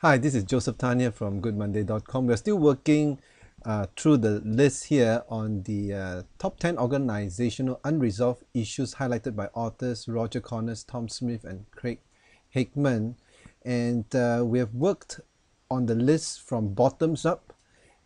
Hi, this is Joseph Tanya from goodmonday.com. We're still working through the list here on the top 10 organizational unresolved issues highlighted by authors Roger Connors, Tom Smith, and Craig Hickman. And we have worked on the list from bottoms up,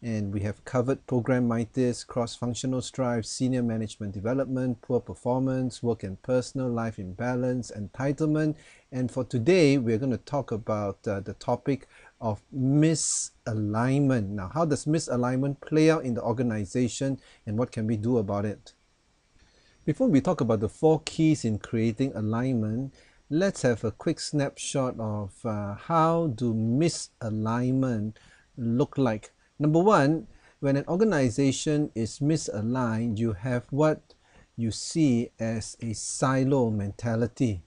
and we have covered programmitis, cross-functional strife, senior management development, poor performance, work and personal life imbalance, entitlement. And for today, we're going to talk about the topic of misalignment. Now, how does misalignment play out in the organization, and what can we do about it? Before we talk about the 4 keys in creating alignment, let's have a quick snapshot of how do misalignment look like. Number one, when an organization is misaligned, you have what you see as a silo mentality.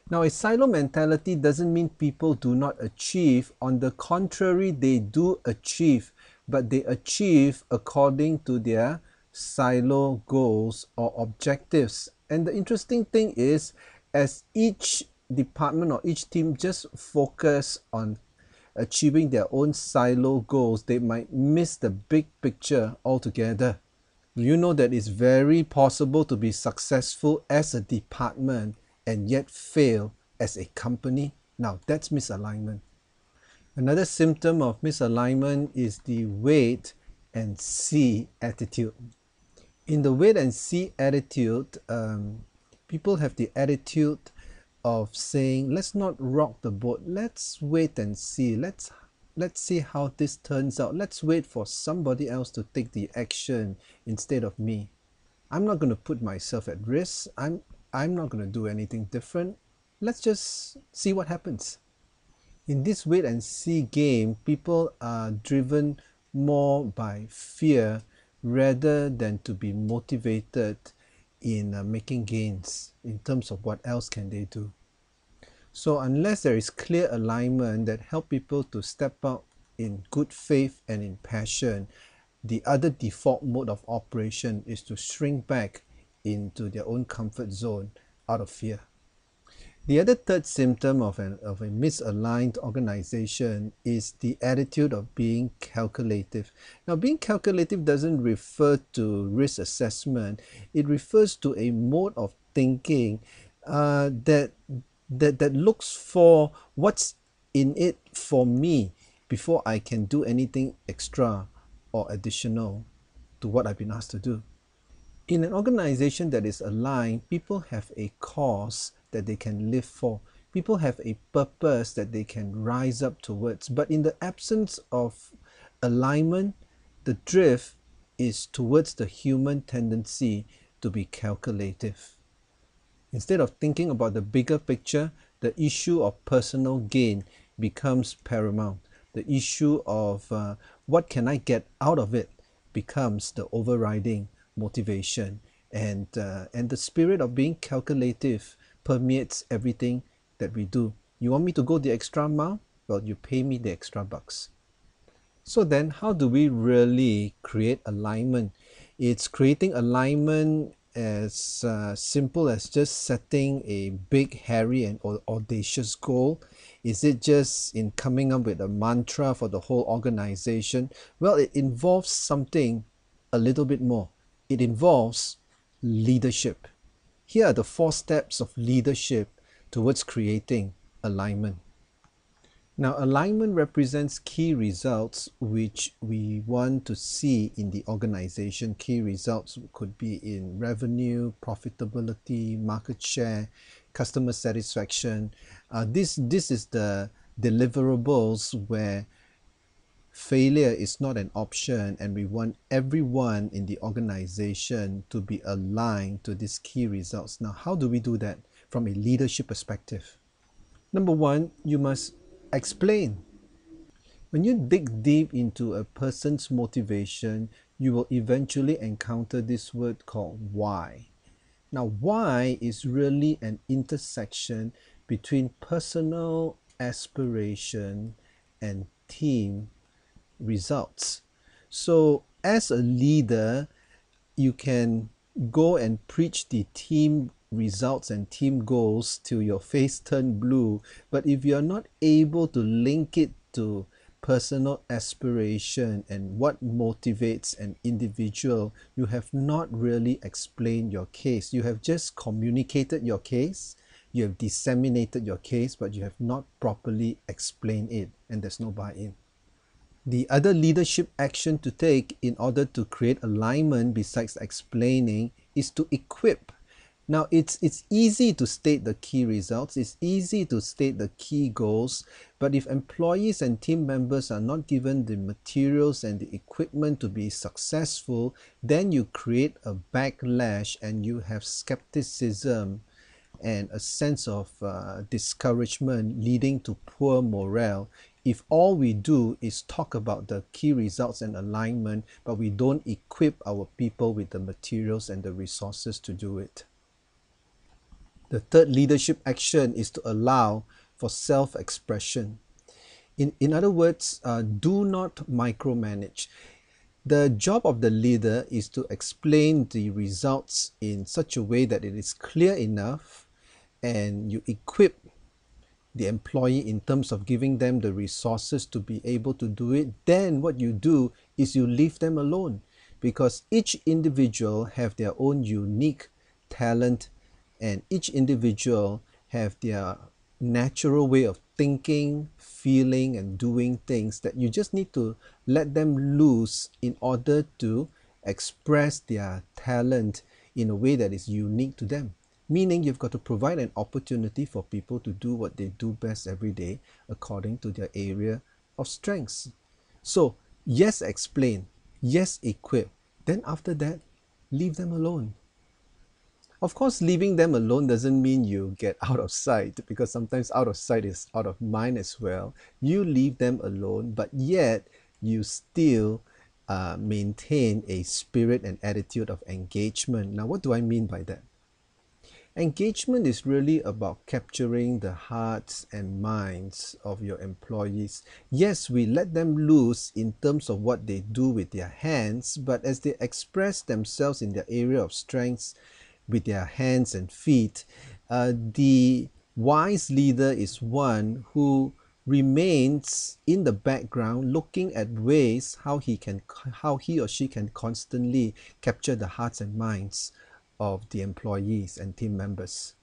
Now, a silo mentality doesn't mean people do not achieve. On the contrary, they do achieve, but they achieve according to their silo goals or objectives. And the interesting thing is, as each department or each team just focus on achieving their own silo goals, they might miss the big picture altogether. You know that it's very possible to be successful as a department and yet fail as a company. Now, that's misalignment. Another symptom of misalignment is the wait and see attitude. In the wait and see attitude, people have the attitude of saying, let's not rock the boat, let's wait and see, let's see how this turns out, let's wait for somebody else to take the action instead of me. I'm not going to put myself at risk. I'm not going to do anything different. Let's just see what happens. In this wait and see game, people are driven more by fear rather than to be motivated in making gains in terms of what else can they do. So unless there is clear alignment that help people to step out in good faith and in passion, the other default mode of operation is to shrink back into their own comfort zone out of fear. The other third symptom of a misaligned organization is the attitude of being calculative. Now, being calculative doesn't refer to risk assessment. It refers to a mode of thinking that looks for what's in it for me before I can do anything extra or additional to what I've been asked to do. In an organization that is aligned, people have a cause that they can live for. People have a purpose that they can rise up towards. But in the absence of alignment, the drift is towards the human tendency to be calculative. Instead of thinking about the bigger picture, the issue of personal gain becomes paramount. The issue of what can I get out of it becomes the overriding motivation, and the spirit of being calculative permeates everything that we do. You want me to go the extra mile? Well, you pay me the extra bucks. So then, how do we really create alignment? It's creating alignment as simple as just setting a big, hairy, and audacious goal. Is it just in coming up with a mantra for the whole organization? Well, it involves something a little bit more. It involves leadership. Here are the 4 steps of leadership towards creating alignment. Now, alignment represents key results which we want to see in the organization. Key results could be in revenue, profitability, market share, customer satisfaction. This is the deliverables where failure is not an option, and we want everyone in the organization to be aligned to these key results. Now, how do we do that from a leadership perspective? Number one, you must explain. When you dig deep into a person's motivation, you will eventually encounter this word called why. Now, why is really an intersection between personal aspiration and team results. So as a leader, you can go and preach the team results and team goals till your face turn blue, but if you're not able to link it to personal aspiration and what motivates an individual, you have not really explained your case. You have just communicated your case, you have disseminated your case, but you have not properly explained it, and there's no buy-in. The other leadership action to take in order to create alignment besides explaining is to equip. Now, it's easy to state the key results, it's easy to state the key goals, but if employees and team members are not given the materials and the equipment to be successful, then you create a backlash and you have skepticism and a sense of discouragement leading to poor morale. If all we do is talk about the key results and alignment, but we don't equip our people with the materials and the resources to do it. The third leadership action is to allow for self-expression. In other words, do not micromanage. The job of the leader is to explain the results in such a way that it is clear enough and you equip the employee in terms of giving them the resources to be able to do it. Then what you do is you leave them alone, because each individual have their own unique talent and each individual have their natural way of thinking, feeling, and doing things that you just need to let them loose in order to express their talent in a way that is unique to them. Meaning you've got to provide an opportunity for people to do what they do best every day according to their area of strengths. So yes, explain, yes, equip, then after that, leave them alone. Of course, leaving them alone doesn't mean you get out of sight, because sometimes out of sight is out of mind as well. You leave them alone, but yet you still maintain a spirit and attitude of engagement. Now, what do I mean by that? Engagement is really about capturing the hearts and minds of your employees. Yes, we let them loose in terms of what they do with their hands, but as they express themselves in their area of strengths with their hands and feet, the wise leader is one who remains in the background looking at ways how he or she can constantly capture the hearts and minds of the employees and team members.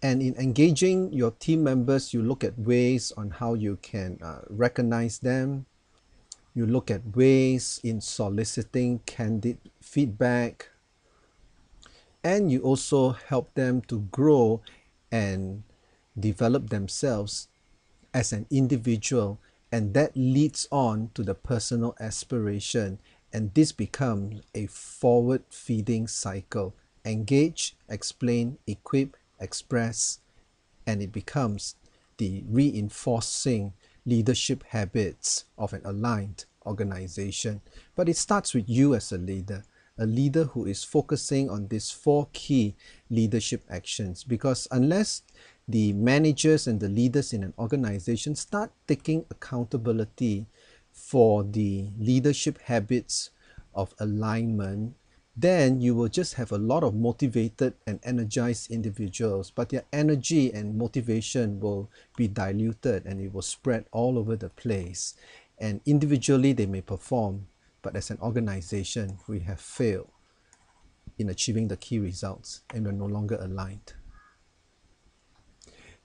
And in engaging your team members, you look at ways on how you can recognize them. You look at ways in soliciting candid feedback. And you also help them to grow and develop themselves as an individual. And that leads on to the personal aspiration. And this becomes a forward-feeding cycle. Engage, explain, equip, express, and it becomes the reinforcing leadership habits of an aligned organization. But it starts with you as a leader who is focusing on these 4 key leadership actions. Because unless the managers and the leaders in an organization start taking accountability for the leadership habits of alignment, then you will just have a lot of motivated and energized individuals, but their energy and motivation will be diluted and it will spread all over the place. And individually they may perform, but as an organization we have failed in achieving the key results and we're no longer aligned.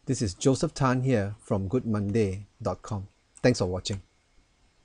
This is Joseph Tan here from goodmonday.com. Thanks for watching.